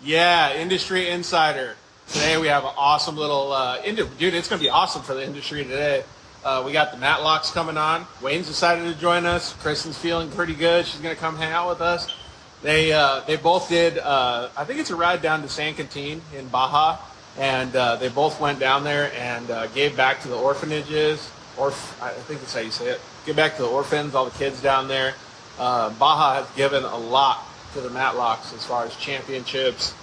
Yeah, Industry Insider. Today we have an awesome little, dude, it's going to be awesome for the industry today. We got the Matlocks coming on. Wayne's decided to join us. Kristen's feeling pretty good. She's going to come hang out with us. They both did, I think it's a ride down to San Quintin in Baja. And they both went down there and gave back to the orphanages. I think that's how you say it. Give back to the orphans, all the kids down there. Baja has given a lot to the Matlocks as far as championships,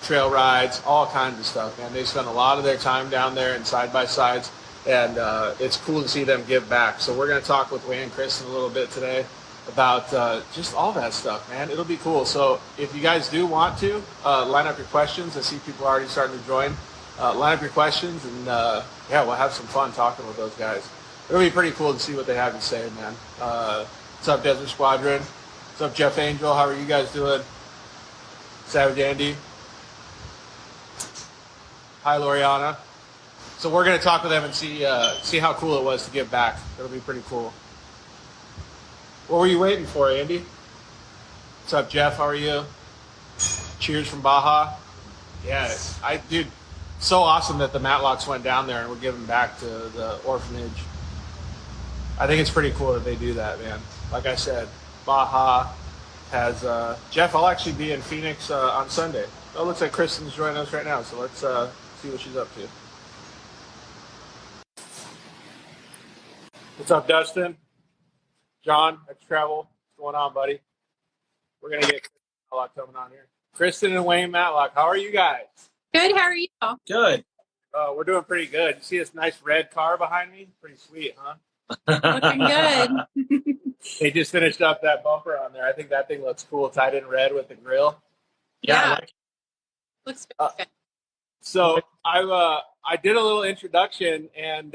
trail rides, all kinds of stuff, man. They spend a lot of their time down there in side-by-sides, and it's cool to see them give back. So we're going to talk with Wayne and Kristen a little bit today about just all that stuff, man. It'll be cool. So if you guys do want to, line up your questions. I see people already starting to join. Line up your questions, and yeah, we'll have some fun talking with those guys. It'll be pretty cool to see what they have to say, man. What's up, Desert Squadron? What's up, Jeff Angel? How are you guys doing? Savage Andy. Hi, Loriana. So we're going to talk with them and see how cool it was to give back. It'll be pretty cool. What were you waiting for, Andy? What's up, Jeff? How are you? Cheers from Baja. Yeah, dude, so awesome that the Matlocks went down there and were giving back to the orphanage. I think it's pretty cool that they do that, man. Like I said, Baja has Jeff. I'll actually be in Phoenix on Sunday. Oh, looks like Kristen's joining us right now, so let's see what she's up to. What's up, Dustin? John, X Travel. What's going on, buddy? We're gonna get Matlock coming on here. Kristen and Wayne Matlock. How are you guys? Good. How are you? Good. We're doing pretty good. You see this nice red car behind me? Pretty sweet, huh? Looking good. They just finished up that bumper on there. I think that thing looks cool, tied in red with the grill. Yeah. Looks good. So I did a little introduction, and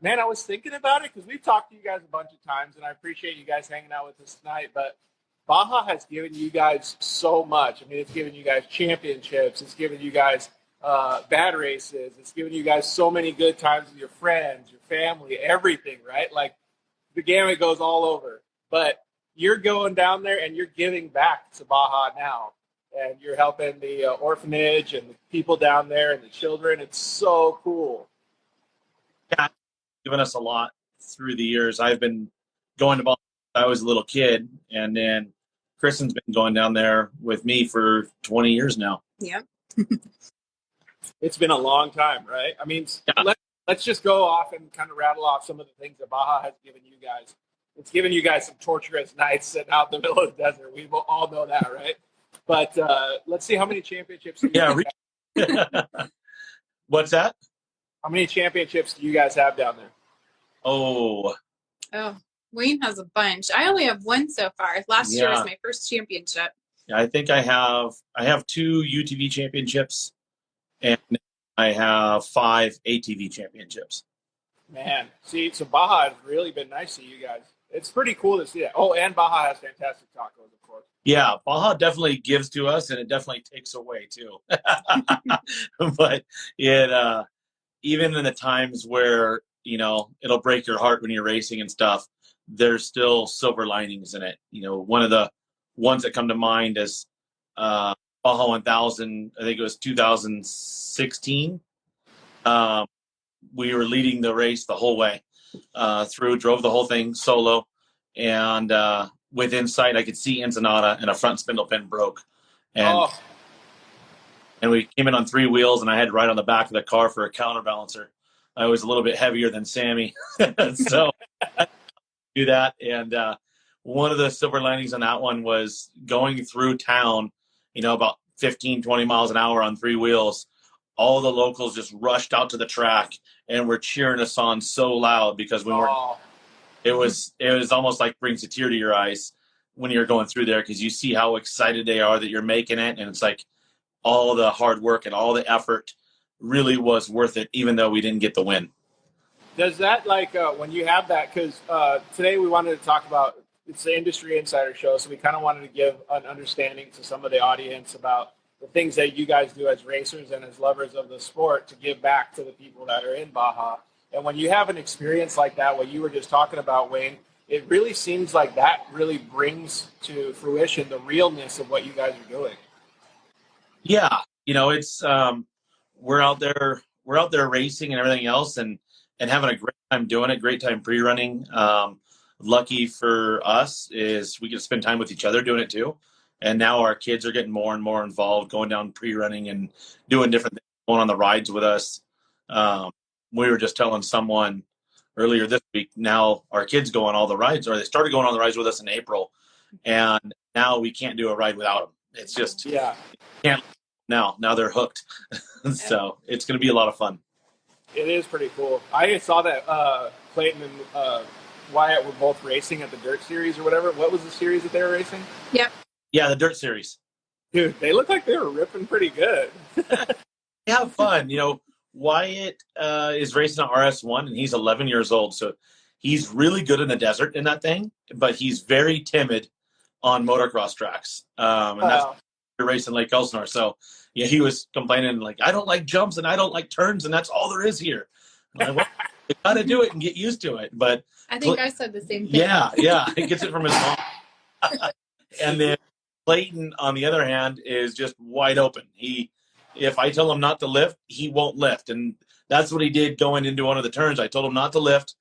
man, I was thinking about it because we've talked to you guys a bunch of times, and I appreciate you guys hanging out with us tonight. But Baja has given you guys so much. I mean, it's given you guys championships. It's given you guys bad races. It's given you guys so many good times with your friends, your family, everything, right? Like the gamut goes all over. But you're going down there and you're giving back to Baja now. And you're helping the orphanage and the people down there and the children. It's so cool. Yeah, it's given us a lot through the years. I've been going to Baja since I was a little kid, and then Kristen's been going down there with me for 20 years now. Yep. It's been a long time, right? I mean, yeah. Let's just go off and kind of rattle off some of the things that Baja has given you guys. It's given you guys some torturous nights sitting out in the middle of the desert. We all know that, right? But let's see how many championships. What's that? How many championships do you guys have down there? Oh, Wayne has a bunch. I only have one so far. Last year was my first championship. Yeah, I think I have 2 UTV championships, and I have 5 ATV championships. Man, see, so Baja has really been nice to you guys. It's pretty cool to see that. Oh, and Baja has fantastic tacos, of course. Yeah, Baja definitely gives to us, and it definitely takes away too. But it, even in the times where it'll break your heart when you're racing and stuff, there's still silver linings in it. One of the ones that come to mind is Baja 1000. I think it was 2016. We were leading the race the whole way through, drove the whole thing solo, and within sight I could see Ensenada, and a front spindle pin broke, and we came in on 3 wheels, and I had to ride on the back of the car for a counterbalancer. I was a little bit heavier than Sammy, so I do that. And one of the silver linings on that one was going through town, about 15, 20 miles an hour on 3 wheels. All the locals just rushed out to the track and were cheering us on so loud because we weren't. It was almost like brings a tear to your eyes when you're going through there, because you see how excited they are that you're making it, and it's like all the hard work and all the effort really was worth it, even though we didn't get the win. Does that, when you have that, because today we wanted to talk about, it's the Industry Insider Show, so we kind of wanted to give an understanding to some of the audience about the things that you guys do as racers and as lovers of the sport to give back to the people that are in Baja. And when you have an experience like that, what you were just talking about, Wayne, it really seems like that really brings to fruition the realness of what you guys are doing. Yeah, it's we're out there racing and everything else, and having a great time doing it. Great time pre-running. Lucky for us is we get to spend time with each other doing it too. And now our kids are getting more and more involved, going down pre-running and doing different things, going on the rides with us. We were just telling someone earlier this week. Now our kids go on all the rides, or they started going on the rides with us in April, and now we can't do a ride without them. It's just can't. Now they're hooked. So it's going to be a lot of fun. It is pretty cool. I saw that Clayton and Wyatt were both racing at the Dirt Series or whatever. What was the series that they were racing? Yep. Yeah, the Dirt Series. Dude, they look like they were ripping pretty good. They have fun. Wyatt is racing an RS1, and he's 11 years old. So he's really good in the desert in that thing, but he's very timid on motocross tracks. And that's racing Lake Elsinore. So yeah, he was complaining like, I don't like jumps and I don't like turns, and that's all there is here. I'm like, well, you got to do it and get used to it. But I think I said the same thing. Yeah, he gets it from his mom. And then Clayton, on the other hand, is just wide open. If I tell him not to lift, he won't lift, and that's what he did going into one of the turns. I told him not to lift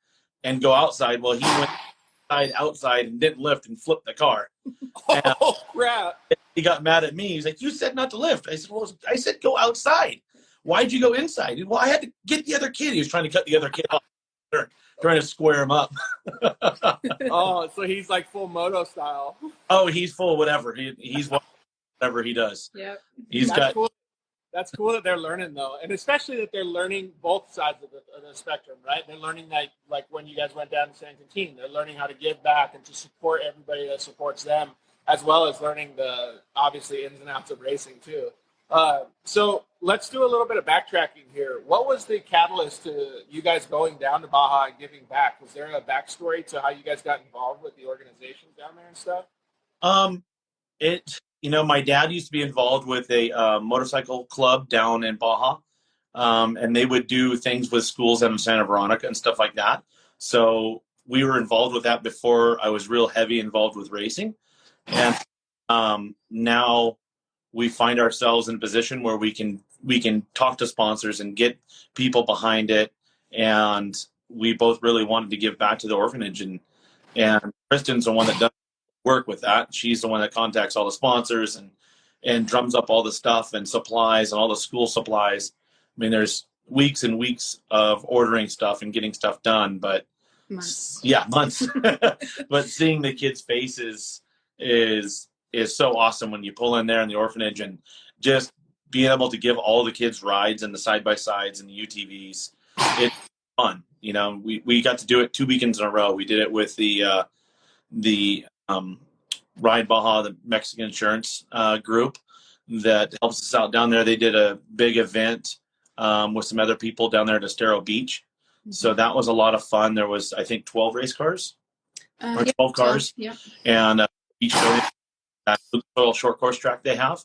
and go outside. Well, he went outside and didn't lift and flipped the car. Oh crap! He got mad at me. He's like, "You said not to lift." I said, "Well, I said go outside. Why'd you go inside?" Well, I had to get the other kid. He was trying to cut the other kid off, trying to square him up. Oh, so he's like full moto style. Oh, he's full of whatever. He's whatever he does. Yep. Cool. That's cool that they're learning though, and especially that they're learning both sides of the spectrum, right? They're learning that, like when you guys went down to San Quintin, they're learning how to give back and to support everybody that supports them, as well as learning the obviously ins and outs of racing too. So let's do a little bit of backtracking here. What was the catalyst to you guys going down to Baja and giving back? Was there a backstory to how you guys got involved with the organizations down there and stuff? My dad used to be involved with a motorcycle club down in Baja, and they would do things with schools out in Santa Veronica and stuff like that. So we were involved with that before I was real heavy involved with racing. And now we find ourselves in a position where we can talk to sponsors and get people behind it. And we both really wanted to give back to the orphanage, and Kristen's the one that does work with that. She's the one that contacts all the sponsors and drums up all the stuff and supplies and all the school supplies. I mean, there's weeks and weeks of ordering stuff and getting stuff done, but months. But seeing the kids' faces is so awesome when you pull in there in the orphanage, and just being able to give all the kids rides and the side-by-sides and the UTVs. It's fun. We got to do it 2 weekends in a row. We did it with the Ride Baja, the Mexican insurance group that helps us out down there. They did a big event with some other people down there at Estero Beach. Mm-hmm. So that was a lot of fun. There was, I think, 12 race cars or 12 cars. Yeah. And each that little short course track they have.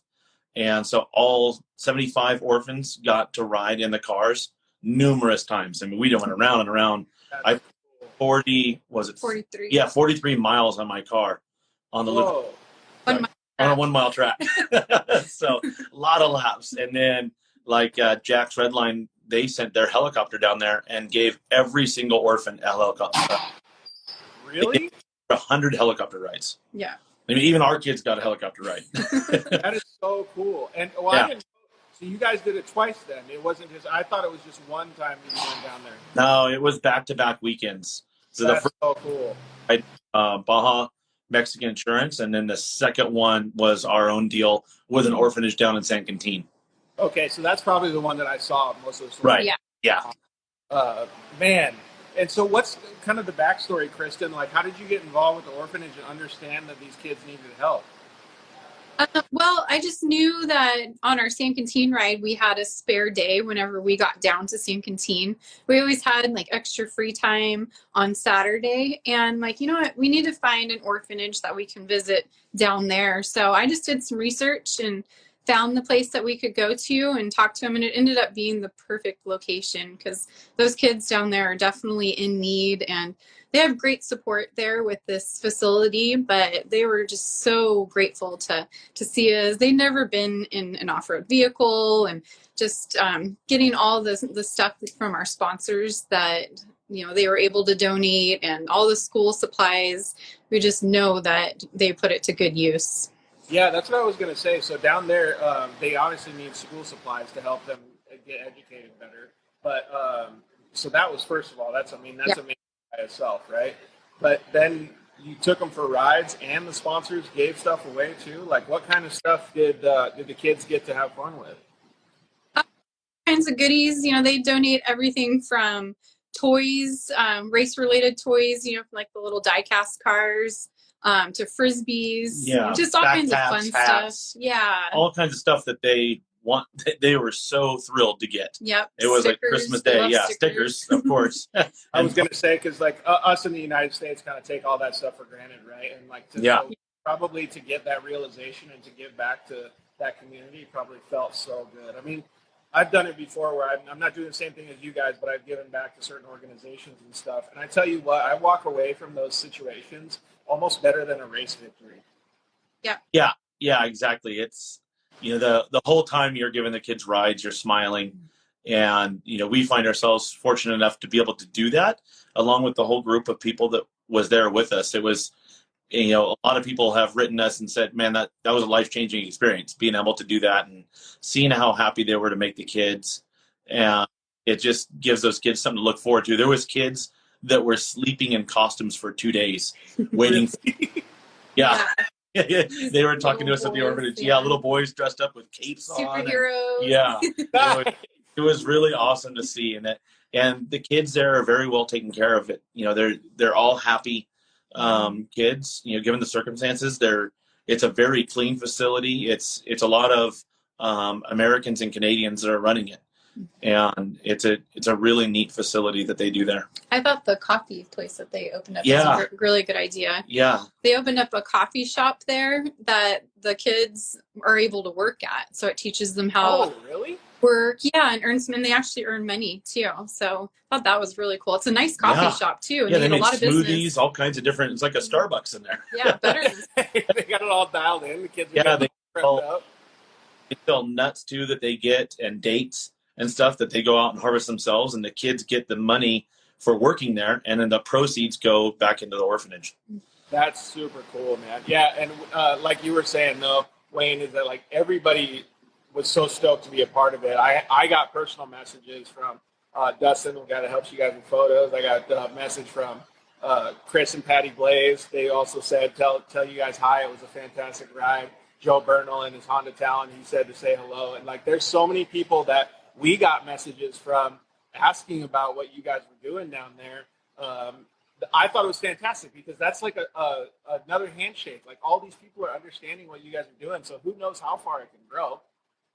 And so all 75 orphans got to ride in the cars numerous times. I mean, we went around and around. 43? Yeah, 43 miles on my car on the on a 1 mile track. So a lot of laps. And then like Jack's Redline, they sent their helicopter down there and gave every single orphan a helicopter. Really? 100 helicopter rides. Yeah. I mean, even our kids got a helicopter ride. That is so cool. And I didn't. So you guys did it twice then. It wasn't just. I thought it was just one time you went down there. No, it was back-to-back weekends. So that's so cool. Right, Baja Mexican insurance, and then the second one was our own deal with an orphanage down in San Quintin. Okay, so that's probably the one that I saw most of the story. Right. Yeah. Man. And so what's kind of the backstory, Kristen? Like, how did you get involved with the orphanage and understand that these kids needed help? Well, I just knew that on our San Quintin ride, we had a spare day whenever we got down to San Quintin. We always had like extra free time on Saturday. And like, you know what, we need to find an orphanage that we can visit down there. So I just did some research and found the place that we could go to and talk to them, and it ended up being the perfect location because those kids down there are definitely in need, and they have great support there with this facility, but they were just so grateful to see us. They'd never been in an off-road vehicle, and just getting all the stuff from our sponsors that they were able to donate, and all the school supplies. We just know that they put it to good use. Yeah, that's what I was going to say. So down there, they obviously need school supplies to help them get educated better. But so that was, first of all, that's amazing by itself, right? But then you took them for rides, and the sponsors gave stuff away too. Like, what kind of stuff did the kids get to have fun with? Kinds of goodies. They donate everything from toys, race-related toys, like the little die-cast cars, to frisbees, just all kinds of fun stuff. Yeah, all kinds of stuff that they want. They were so thrilled to get. Yep, it was like Christmas Day. Yeah, stickers, of course. I was gonna say, because like us in the United States kind of take all that stuff for granted, right? And like, so probably to get that realization and to give back to that community probably felt so good. I mean, I've done it before where I'm not doing the same thing as you guys, but I've given back to certain organizations and stuff. And I tell you what, I walk away from those situations almost better than a race victory. Yeah, exactly. It's, the whole time you're giving the kids rides, you're smiling. And, we find ourselves fortunate enough to be able to do that along with the whole group of people that was there with us. It was, a lot of people have written us and said, man, that was a life-changing experience, being able to do that and seeing how happy they were to make the kids. And it just gives those kids something to look forward to. There was kids that were sleeping in costumes for 2 days waiting. They were talking to us at the orphanage. Little boys dressed up with capes on. Superheroes. It was really awesome to see. And the kids there are very well taken care of. They're all happy kids, given the circumstances. It's a very clean facility. It's a lot of Americans and Canadians that are running it, and it's a really neat facility that they do there. I thought the coffee place that they opened up was a really good idea. Yeah, they opened up a coffee shop there that the kids are able to work at, so it teaches them how work, and earn some, and they actually earn money too. So I thought that was really cool. It's a nice coffee shop too, and they get a lot of smoothies, business. all kinds of different. It's like a Starbucks in there. Yeah, better. They got it all dialed in. The kids are they sell nuts too that they get, and dates and stuff that they go out and harvest themselves, and the kids get the money for working there, and then the proceeds go back into the orphanage. That's super cool, man. Yeah, and like you were saying though, Wayne, is that like everybody was so stoked to be a part of it. I got personal messages from Dustin, the guy that helps you guys with photos. I got a message from Chris and Patty Blaze. They also said, tell you guys hi. It was a fantastic ride. Joe Bernal and his Honda Talon, he said to say hello. And like, there's so many people that we got messages from asking about what you guys were doing down there. I thought it was fantastic because that's like another handshake. Like, all these people are understanding what you guys are doing. So who knows how far it can grow.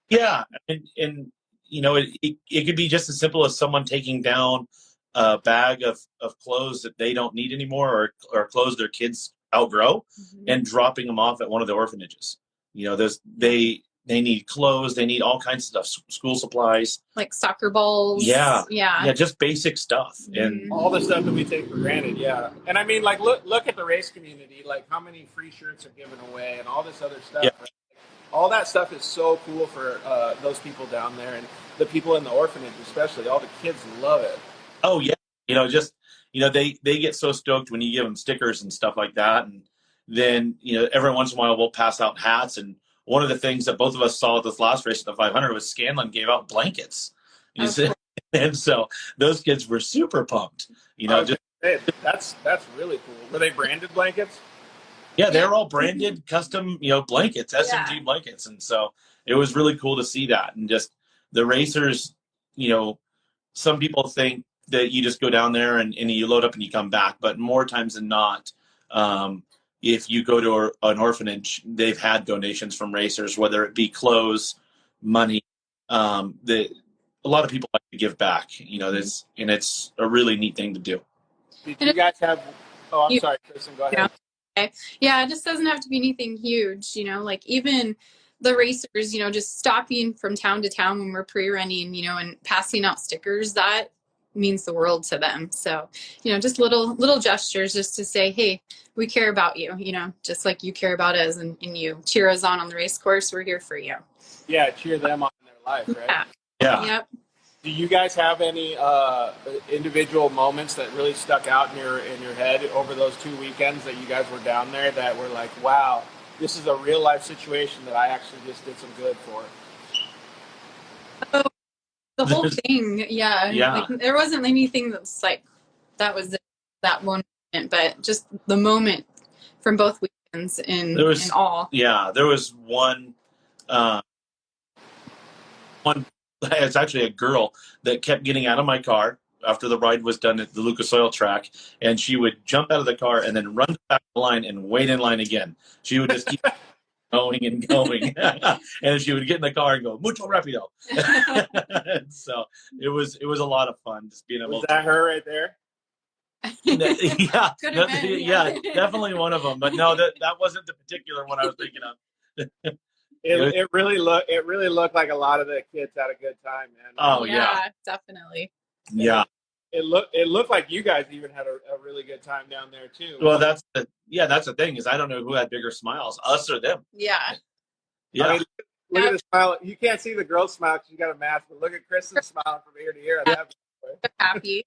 Yeah, and it could be just as simple as someone taking down a bag of clothes that they don't need anymore, or clothes their kids outgrow, and dropping them off at one of the orphanages. They need clothes, they need all kinds of stuff, school supplies, like soccer balls. Yeah, just basic stuff, and all the stuff that we take for granted. Yeah, and I mean, like, look at the race community, like how many free shirts are given away, and all this other stuff. Yeah. Right? All that stuff is so cool for those people down there, and the people in the orphanage especially. All the kids love it. Oh yeah, they get so stoked when you give them stickers and stuff like that, and then every once in a while we'll pass out hats. And one of the things that both of us saw at this last race at the 500 was Scanlon gave out blankets. Cool. And so those kids were super pumped. That's really cool. Were they branded blankets? Yeah, they're all branded, custom, blankets, SMG blankets. And so it was really cool to see that. And just the racers, some people think that you just go down there and you load up and you come back. But more times than not, if you go to an orphanage, they've had donations from racers, whether it be clothes, money. A lot of people like to give back, and it's a really neat thing to do. Did you guys have? Oh, I'm sorry, Kristen. Go ahead. Yeah, it just doesn't have to be anything huge. Like even the racers, you know, just stopping from town to town when we're pre-running, you know, and passing out stickers, that means the world to them. So, you know, just little gestures just to say, hey, we care about you, you know, just like you care about us, and you cheer us on the race course. We're here for you. Yeah, cheer them on in their life, right? Yeah. Yeah. Yep. Do you guys have any individual moments that really stuck out in your head over those 2 weekends that you guys were down there that were like, wow, this is a real life situation that I actually just did some good for? Oh, the whole thing, yeah. Yeah. Like, there wasn't anything that's like that was that one moment, but just the moment from both weekends in all. Yeah, there was one. It's actually a girl that kept getting out of my car after the ride was done at the Lucas Oil track, and she would jump out of the car and then run back the line and wait in line again. She would just keep going and going, and she would get in the car and go mucho rapido. So it was a lot of fun just being able. Was that her right there? Yeah, Could have been, yeah, definitely one of them. But no, that wasn't the particular one I was thinking of. It really looked like a lot of the kids had a good time, man. Oh yeah, definitely. Yeah. It looked like you guys even had a really good time down there too. Well, that's the thing, is I don't know who had bigger smiles, us or them. Yeah. Yeah. I mean, look at the smile. You can't see the girl's smile because you got a mask, but look at Kristen's smile from ear to ear. Happy.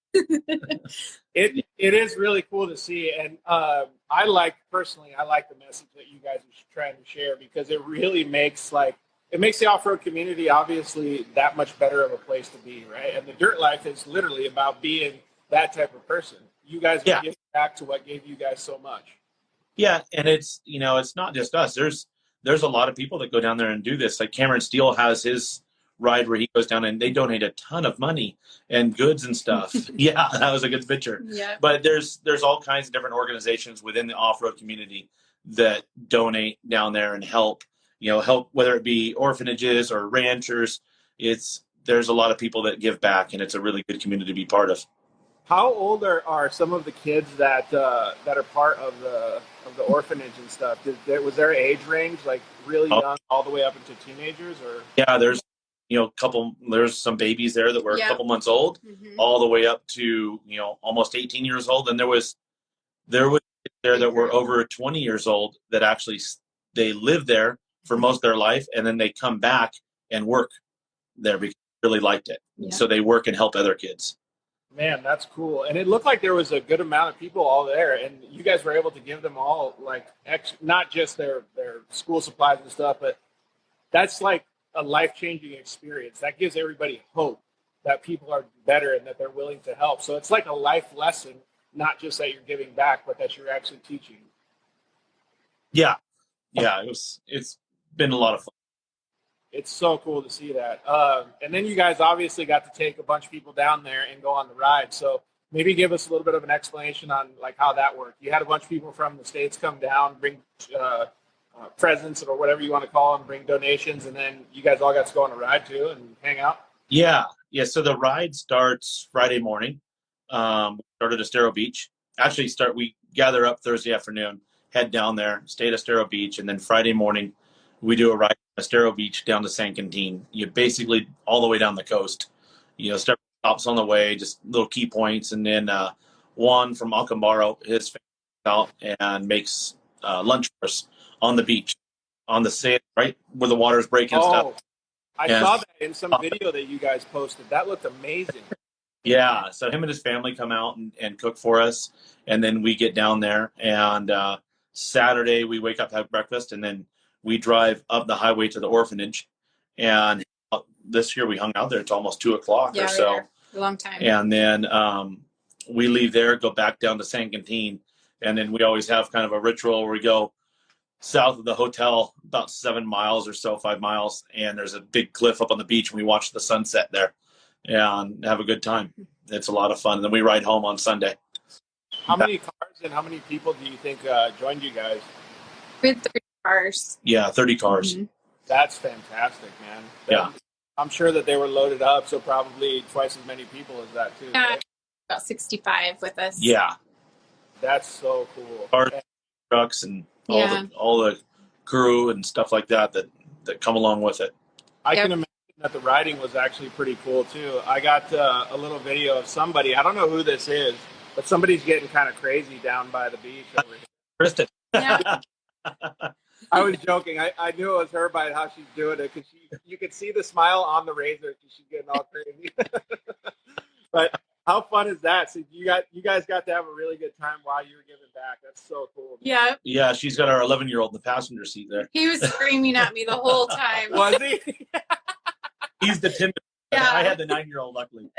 It is really cool to see, and I like the message that you guys are trying to share, because it really makes the off-road community obviously that much better of a place to be, right? And the dirt life is literally about being that type of person. You guys are giving back to what gave you guys so much. Yeah, and it's not just us. There's a lot of people that go down there and do this. Like Cameron Steele has his ride where he goes down and they donate a ton of money and goods and stuff. Yeah, that was a good picture. Yeah. But there's all kinds of different organizations within the off-road community that donate down there and help whether it be orphanages or ranchers. There's a lot of people that give back, and it's a really good community to be part of. How old are some of the kids that are part of the orphanage and stuff? Was their age range like really young all the way up into teenagers, or? Yeah, there's there's some babies there that were a couple months old, all the way up to almost 18 years old, and there was kids there that were over 20 years old that actually they live there for most of their life, and then they come back and work there because they really liked it. Yeah. So they work and help other kids. Man, that's cool. And it looked like there was a good amount of people all there, and you guys were able to give them all not just their school supplies and stuff, but that's like a life-changing experience. That gives everybody hope that people are better and that they're willing to help. So it's like a life lesson, not just that you're giving back, but that you're actually teaching. Yeah. It's been a lot of fun. It's so cool to see that. And then you guys obviously got to take a bunch of people down there and go on the ride. So maybe give us a little bit of an explanation on how that worked. You had a bunch of people from the States come down, bring presents or whatever you want to call them, bring donations, and then you guys all got to go on a ride too and hang out. Yeah. So the ride starts Friday morning. We start at Estero Beach. Actually, we gather up Thursday afternoon, head down there, stay at Estero Beach, and then Friday morning we do a ride from Estero Beach down to San Quintin. You basically all the way down the coast. Stops on the way, just little key points, and then Juan from Acambaro, his family out and makes lunch for us on the beach, on the sand, right where the water's breaking and stuff. I saw that in some video that you guys posted. That looked amazing. Yeah, so him and his family come out and cook for us, and then we get down there, and Saturday we wake up, have breakfast, and then we drive up the highway to the orphanage. And this year we hung out there until almost 2:00 or so. A long time. And then we leave there, go back down to San Quintin, and then we always have kind of a ritual where we go south of the hotel about 7 miles or so, 5 miles, and there's a big cliff up on the beach, and we watch the sunset there and have a good time. It's a lot of fun. And then we ride home on Sunday. How many cars and how many people do you think joined you guys? We had 30 cars. Yeah, 30 cars. Mm-hmm. That's fantastic, man. Yeah. I'm sure that they were loaded up, so probably twice as many people as that too. Yeah, right? about 65 with us. Yeah. That's so cool. Cars, trucks, and all the crew and stuff like that that come along with it. I can imagine that the riding was actually pretty cool too. I got a little video of somebody. I don't know who this is, but somebody's getting kind of crazy down by the beach over here. Kristen. Yeah. I was joking. I knew it was her by how she's doing it because you could see the smile on the razor. She's getting all crazy. But how fun is that? So you guys got to have a really good time while you were giving back. That's so cool. Yeah. Yeah, she's got our 11-year-old in the passenger seat there. He was screaming at me the whole time. Was he? He's the timid. Yeah. I had the 9-year-old, luckily.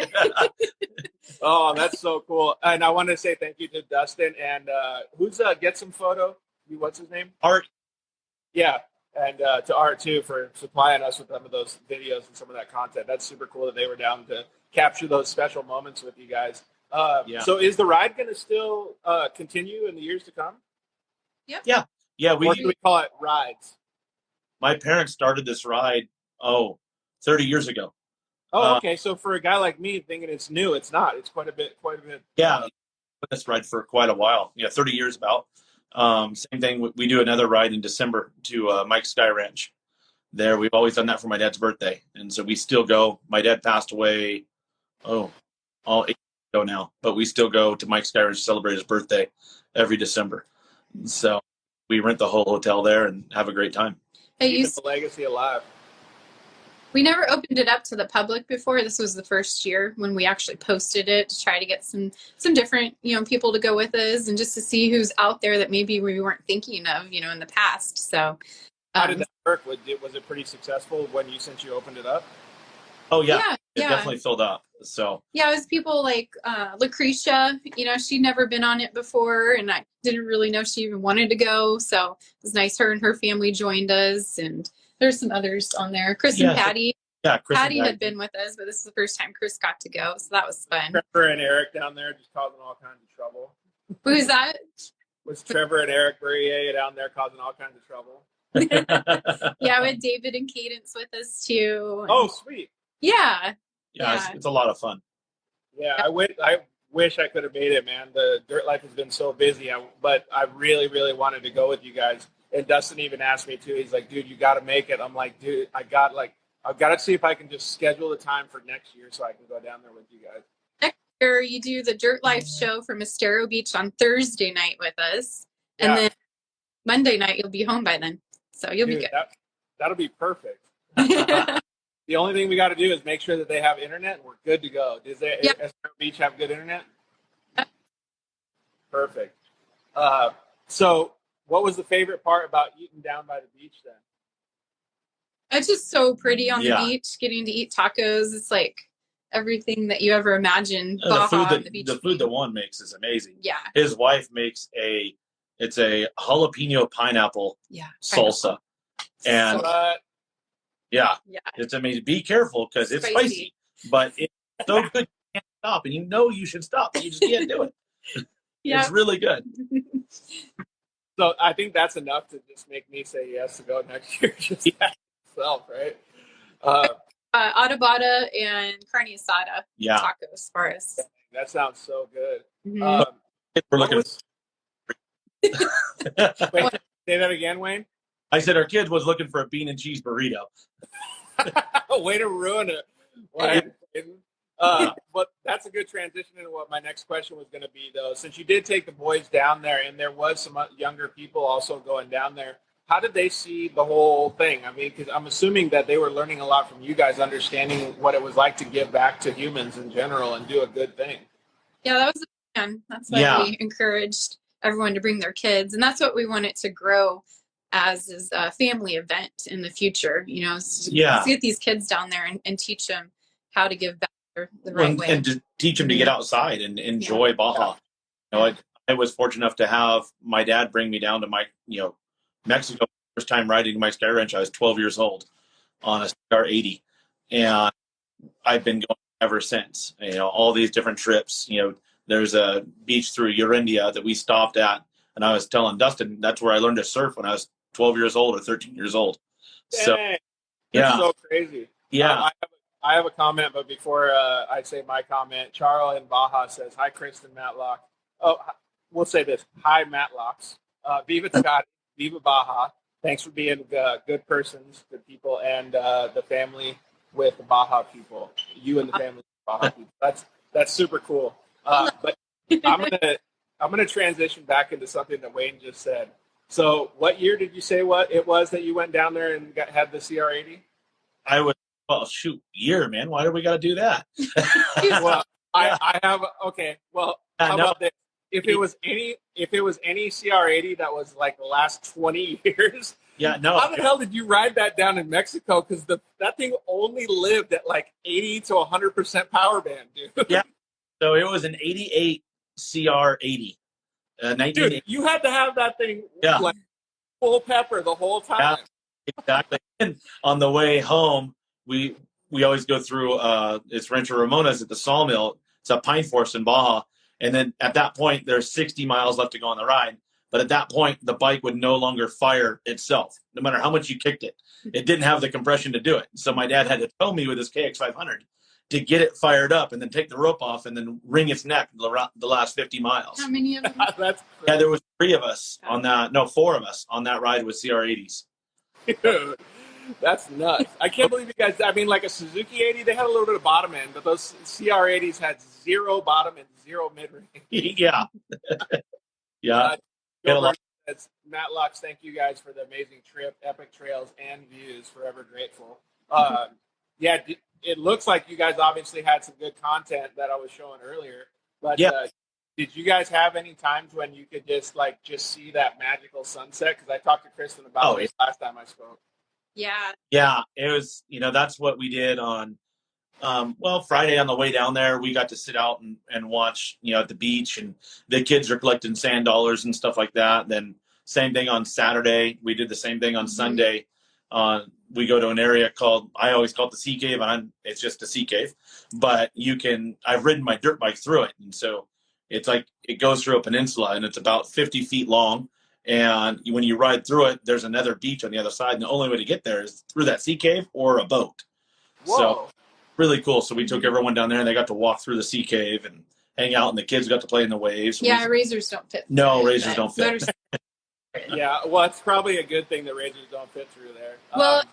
Oh, that's so cool. And I want to say thank you to Dustin and who's Get Some Photo. What's his name? Art. Yeah. And to Art too for supplying us with some of those videos and some of that content. That's super cool that they were down to capture those special moments with you guys. So is the ride going to still continue in the years to come? Yep. Yeah. Yeah. Or do we call it rides? My parents started this ride, 30 years ago. Oh, okay. So for a guy like me thinking it's new, it's not. It's quite a bit. Yeah. This ride for quite a while. Yeah, 30 years about. Same thing. We do another ride in December to Mike's Sky Ranch. There, we've always done that for my dad's birthday, and so we still go. My dad passed away, all 8 years ago now, but we still go to Mike's Sky Ranch to celebrate his birthday every December. So we rent the whole hotel there and have a great time. Keeping the legacy alive. We never opened it up to the public before. This was the first year when we actually posted it to try to get some different, people to go with us and just to see who's out there that maybe we weren't thinking of, in the past. So how did that work? Was it pretty successful since you opened it up? Oh yeah. It definitely filled up. So yeah, it was people like Lucretia, she'd never been on it before and I didn't really know she even wanted to go. So it was nice her and her family joined us, and there's some others on there. Chris and Patty. Yeah, Chris Patty had been with us, but this is the first time Chris got to go, so that was fun. Trevor and Eric down there just causing all kinds of trouble. Who's that? Was Trevor and Eric Burrier down there causing all kinds of trouble? Yeah, we had David and Cadence with us too. Oh, sweet. Yeah. It's a lot of fun. Yeah, I wish I could have made it, man. The dirt life has been so busy, but I really, really wanted to go with you guys. And Dustin even asked me too. He's like, dude, you got to make it. I'm like, dude, I've got to see if I can just schedule the time for next year so I can go down there with you guys. Next year, you do the Dirt Life show from Estero Beach on Thursday night with us. And then Monday night, you'll be home by then. So you'll be good. That'll be perfect. The only thing we got to do is make sure that they have internet and we're good to go. Does Estero Beach have good internet? Yep. Perfect. So what was the favorite part about eating down by the beach then? It's just so pretty on the beach, getting to eat tacos. It's like everything that you ever imagined. Baja, the food that Juan makes is amazing. Yeah. His wife makes a jalapeno pineapple salsa. And it's amazing. Be careful because it's spicy, but it's so good you can't stop. And you should stop, but you just can't do it. It's really good. So I think that's enough to just make me say yes to go next year. Just itself, right? Adobada and carne asada tacos for us. That sounds so good. Mm-hmm. We're looking. Wait, say that again, Wayne. I said our kid was looking for a bean and cheese burrito. Way to ruin it. But that's a good transition into what my next question was going to be, though. Since you did take the boys down there, and there was some younger people also going down there, how did they see the whole thing? I mean, because I'm assuming that they were learning a lot from you guys, understanding what it was like to give back to humans in general and do a good thing. Yeah, that was the plan. That's why we encouraged everyone to bring their kids, and that's what we want it to grow as is a family event in the future. Let's get these kids down there and teach them how to give back the right way, and to teach them to get outside and enjoy Baja. I was fortunate enough to have my dad bring me down to Mexico. First time riding my Sky Ranch, I was 12 years old on a Star 80, and I've been going ever since. All these different trips. There's a beach through Urindia that we stopped at, and I was telling Dustin that's where I learned to surf when I was 12 years old or 13 years old. So, that's so crazy. Yeah. I have a comment, but before I say my comment, Charles in Baja says, hi, Kristen Matlock. Oh, we'll say this. Hi, Matlocks. Viva Scotty. Viva Baja. Thanks for being good persons, good people, and the family with the Baja people. You and the family with the Baja people. That's super cool. But I'm gonna transition back into something that Wayne just said. So, what year did you say what it was that you went down there and had the CR80? I was year, man. Why do we got to do that? Well, I have okay. Well, how no. about this? If it was any CR80 that was like the last 20 years, yeah, no. How the hell did you ride that down in Mexico? Because that thing only lived at like 80 to 100% power band, dude. Yeah. So it was an 88 CR80. 1980. Dude, you had to have that thing like full pepper the whole time. Yeah, exactly. And on the way home, we always go through it's Rancho Ramona's at the sawmill. It's a pine forest in Baja. And then at that point, there's 60 miles left to go on the ride. But at that point, the bike would no longer fire itself, no matter how much you kicked it. It didn't have the compression to do it. So my dad had to tow me with his KX500 to get it fired up and then take the rope off and then wring its neck the last 50 miles. How many of them? Yeah, there was 3 of us on that. No, 4 of us on that ride with CR80s. Dude, that's nuts. I can't believe you guys, I mean, like a Suzuki 80, they had a little bit of bottom end, but those CR80s had 0 bottom and 0 mid-range. Yeah. Yeah. Matlock, thank you guys for the amazing trip, epic trails, and views. Forever grateful. Yeah, it looks like you guys obviously had some good content that I was showing earlier. But did you guys have any times when you could just see that magical sunset? Because I talked to Kristen about it last time I spoke. Yeah. Yeah, it was, that's what we did on, Friday on the way down there. We got to sit out and watch, at the beach, and the kids are collecting sand dollars and stuff like that. Then same thing on Saturday. We did the same thing on Sunday. We go to an area I always call it the Sea Cave, and it's just a sea cave. But I've ridden my dirt bike through it. And so it's like it goes through a peninsula, and it's about 50 feet long. And when you ride through it, there's another beach on the other side. And the only way to get there is through that sea cave or a boat. Whoa. So really cool. So we took everyone down there, and they got to walk through the sea cave and hang out, and the kids got to play in the waves. Yeah, razors don't fit. No, razors don't fit. Yeah, well, it's probably a good thing that razors don't fit through there. Well,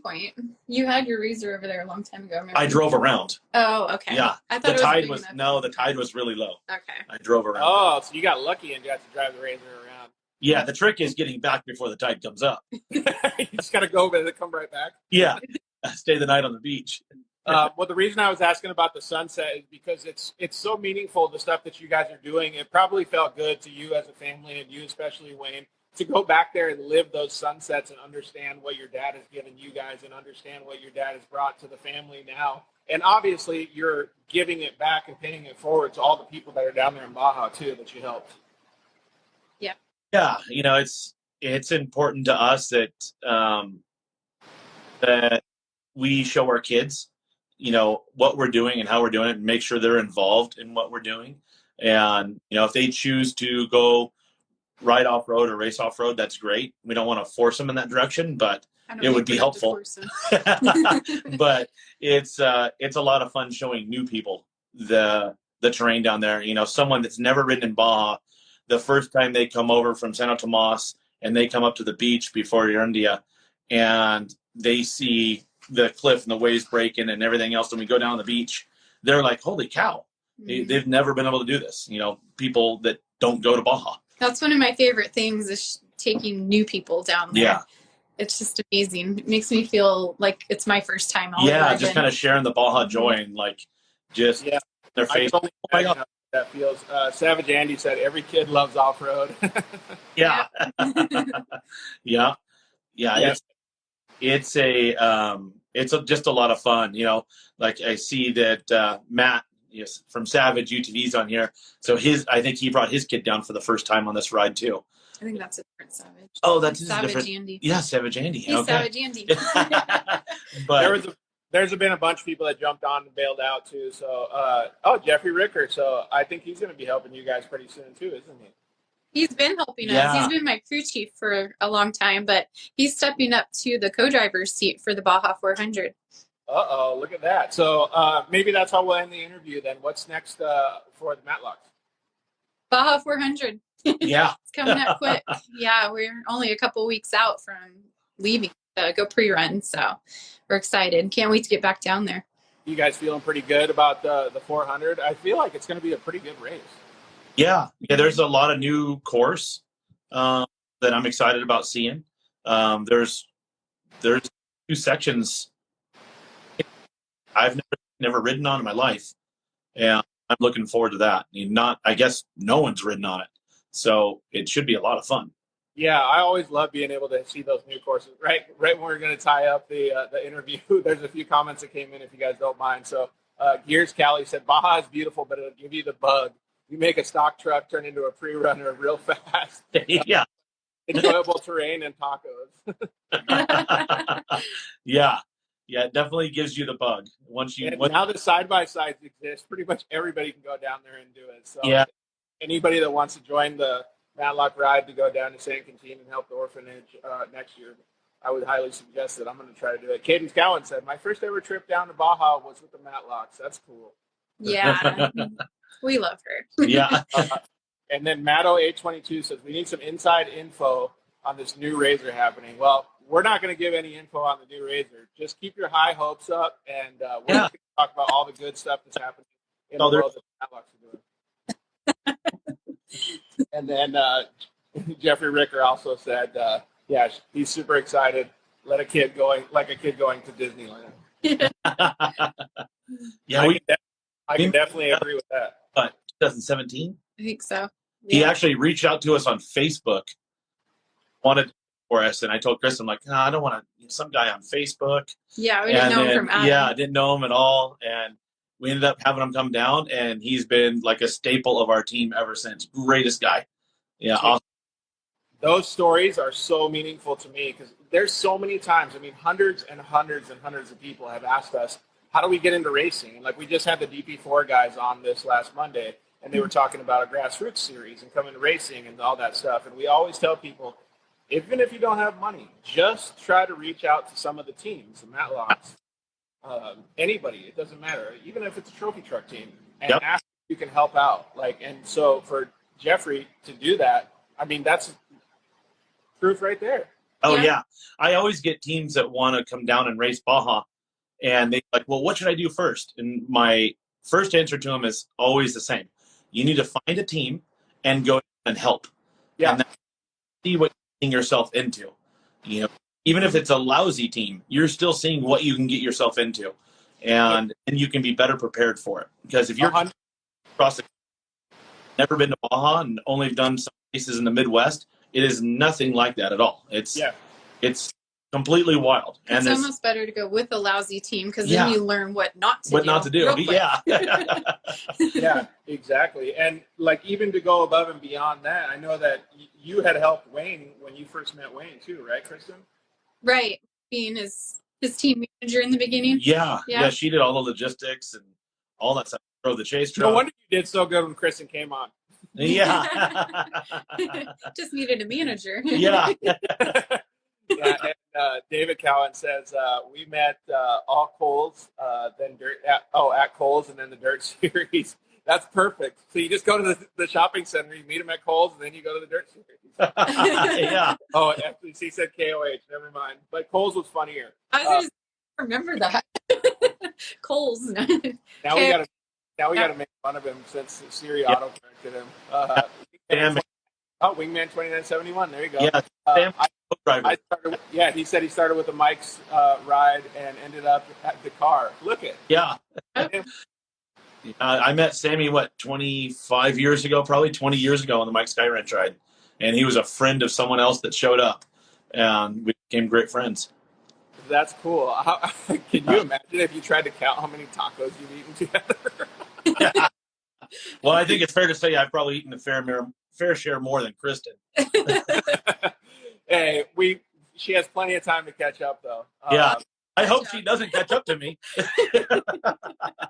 point. You had your razor over there a long time ago. Remember? I drove around. Oh, okay. Yeah. I thought the tide was really low. Okay. I drove around. Oh, so you got lucky and got to drive the razor around. Yeah, the trick is getting back before the tide comes up. You just got to go over and come right back. Yeah. Stay the night on the beach. Well, the reason I was asking about the sunset is because it's so meaningful, the stuff that you guys are doing. It probably felt good to you as a family, and you especially, Wayne, to go back there and live those sunsets and understand what your dad has given you guys and understand what your dad has brought to the family now. And obviously, you're giving it back and paying it forward to all the people that are down there in Baja, too, that you helped. Yeah. Yeah, it's important to us that that we show our kids, what we're doing and how we're doing it, and make sure they're involved in what we're doing. And, if they choose to go ride off-road or race off-road, that's great. We don't want to force them in that direction, but it would be helpful. But it's a lot of fun showing new people the terrain down there. Someone that's never ridden in Baja, the first time they come over from Santo Tomas and they come up to the beach before India, and they see the cliff and the waves breaking and everything else, and we go down the beach, they're like, holy cow. Mm-hmm. They've never been able to do this. People that don't go to Baja. That's one of my favorite things, is taking new people down there. Yeah. It's just amazing. It makes me feel like it's my first time. Just kind of sharing the Baja joy and their face. Oh my God. That feels. Savage Andy said every kid loves off-road. Yeah. Yeah. It's just a lot of fun. I see that Matt, from Savage UTV's on here. So I think he brought his kid down for the first time on this ride too. I think that's a different Savage. Oh, that's Savage different. Andy. Yeah, Savage Andy. He's okay. Savage Andy. But there's been a bunch of people that jumped on and bailed out too. So, Jeffrey Ricker. So I think he's going to be helping you guys pretty soon too, isn't he? He's been helping us. He's been my crew chief for a long time, but he's stepping up to the co-driver's seat for the Baja 400. Uh-oh, look at that. So maybe that's how we'll end the interview then. What's next for the Matlocks? Baja 400. Yeah. It's coming up quick. Yeah, we're only a couple weeks out from leaving to go pre-run, so we're excited. Can't wait to get back down there. You guys feeling pretty good about the 400? I feel like it's going to be a pretty good race. Yeah. There's a lot of new course that I'm excited about seeing. There's 2 sections I've never ridden on in my life, and I'm looking forward to that. I guess no one's ridden on it, so it should be a lot of fun. Yeah, I always love being able to see those new courses. Right when we're going to tie up the interview, there's a few comments that came in, if you guys don't mind. So Gears Cali said, Baja is beautiful, but it'll give you the bug. You make a stock truck turn into a pre-runner real fast. Yeah. Enjoyable terrain and tacos. Yeah. It definitely gives you the bug. Now the side-by-sides exist, pretty much everybody can go down there and do it. So yeah. Anybody that wants to join the Matlock ride to go down to San Quintin and help the orphanage next year, I would highly suggest it. I'm going to try to do it. Cadence Cowan said, my first ever trip down to Baja was with the Matlocks. That's cool. Yeah, we love her. Yeah. And then Matto822 says, we need some inside info on this new Razor happening. Well, we're not going to give any info on the new Razor. Just keep your high hopes up, and we're going to talk about all the good stuff that's happening in the world that Matlocks are doing. And then Jeffrey Ricker also said, yeah, he's super excited. Like a kid going to Disneyland. Yeah, I can definitely agree with that. But 2017? I think so. Yeah. He actually reached out to us on Facebook, wanted for us, and I told Chris, I'm like, no, I don't want to. Some guy on Facebook. Yeah, we didn't know him from Adam. Yeah, I didn't know him at all, and we ended up having him come down, and he's been like a staple of our team ever since. Greatest guy. Yeah, awesome. Those stories are so meaningful to me because there's so many times. I mean, hundreds and hundreds and hundreds of people have asked us, how do we get into racing? Like we just had the DP4 guys on this last Monday, and they were talking about a grassroots series and coming to racing and all that stuff. And we always tell people, even if you don't have money, just try to reach out to some of the teams, the Matlocks, anybody. It doesn't matter, even if it's a trophy truck team, and ask if you can help out. And so for Jeffrey to do that, I mean, that's proof right there. Oh yeah. I always get teams that want to come down and race Baja, and they're like, well, what should I do first? And my first answer to them is always the same. You need to find a team and go and help. Yeah. And see what you're getting yourself into. Even if it's a lousy team, you're still seeing what you can get yourself into, and you can be better prepared for it. Because if you're across the never been to Baja and only done some races in the Midwest, it is nothing like that at all. It's completely wild. It's almost better to go with a lousy team because then you learn what not to do. Yeah. Yeah, exactly. And like even to go above and beyond that, I know that you had helped Wayne when you first met Wayne too, right, Kristen? Right. Being his team manager in the beginning. Yeah. She did all the logistics and all that stuff. Drove the chase truck. No wonder you did so good when Kristen came on. Yeah. Just needed a manager. Yeah. And David Cowan says we met all Coles, then dirt at Coles, and then the dirt series. That's perfect. So you just go to the shopping center, you meet him at Coles, and then you go to the dirt series. Yeah. Oh, actually, he said KOH. Never mind. But Coles was funnier. I was going to remember that. Coles. Now we got to make fun of him since Siri auto corrected him. Wingman 2971. There you go. Yeah. He said he started with the Mike's ride and ended up at the car. Look it. Yeah. I met Sammy, 25 years ago, probably 20 years ago on the Mike Sky Ranch ride. And he was a friend of someone else that showed up. And we became great friends. That's cool. Can you imagine if you tried to count how many tacos you've eaten together? Yeah. Well, I think it's fair to say I've probably eaten a fair share more than Kristen. Hey, she has plenty of time to catch up, though. Yeah. I hope she doesn't catch up to me.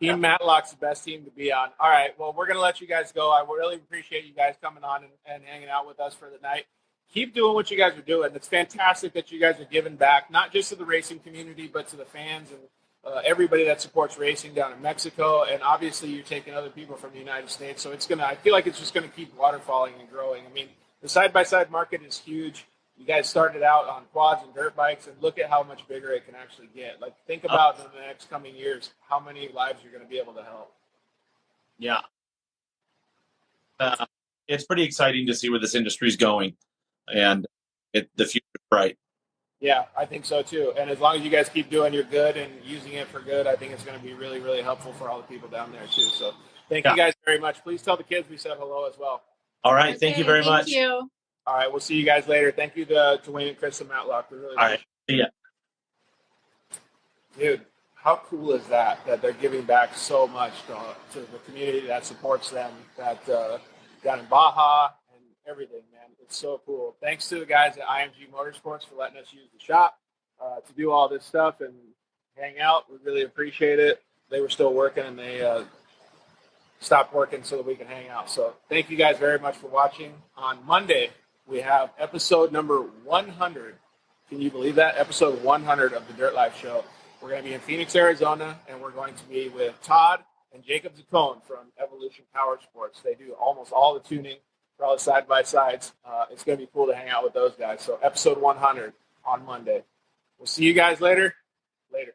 Team Matlock's the best team to be on. All right, well, we're going to let you guys go. I really appreciate you guys coming on and hanging out with us for the night. Keep doing what you guys are doing. It's fantastic that you guys are giving back, not just to the racing community, but to the fans everybody that supports racing down in Mexico, and obviously you're taking other people from the United States. So I feel like it's just gonna keep waterfalling and growing. I mean, the side-by-side market is huge. You guys started out on quads and dirt bikes, and look at how much bigger it can actually get. Like, think about in the next coming years how many lives you're going to be able to help. Yeah. It's pretty exciting to see where this industry is going, and the future is bright. Yeah, I think so too. And as long as you guys keep doing your good and using it for good, I think it's going to be really, really helpful for all the people down there too. So thank you guys very much. Please tell the kids we said hello as well. All right. Thank you very much. Thank you. All right. We'll see you guys later. Thank you to Wayne and Chris and Matlock. We really appreciate it. See ya. Dude, how cool is that they're giving back so much to the community that supports them, that down in Baja and everything, man. It's so cool. Thanks to the guys at IMG Motorsports for letting us use the shop to do all this stuff and hang out. We really appreciate it. They were still working, and they stopped working so that we can hang out. So thank you guys very much for watching. On Monday, we have episode number 100. Can you believe that? Episode 100 of the Dirt Life Show. We're going to be in Phoenix, Arizona, and we're going to be with Todd and Jacob Zaccone from Evolution Power Sports. They do almost all the tuning for all the side-by-sides. It's going to be cool to hang out with those guys. So episode 100 on Monday. We'll see you guys later. Later.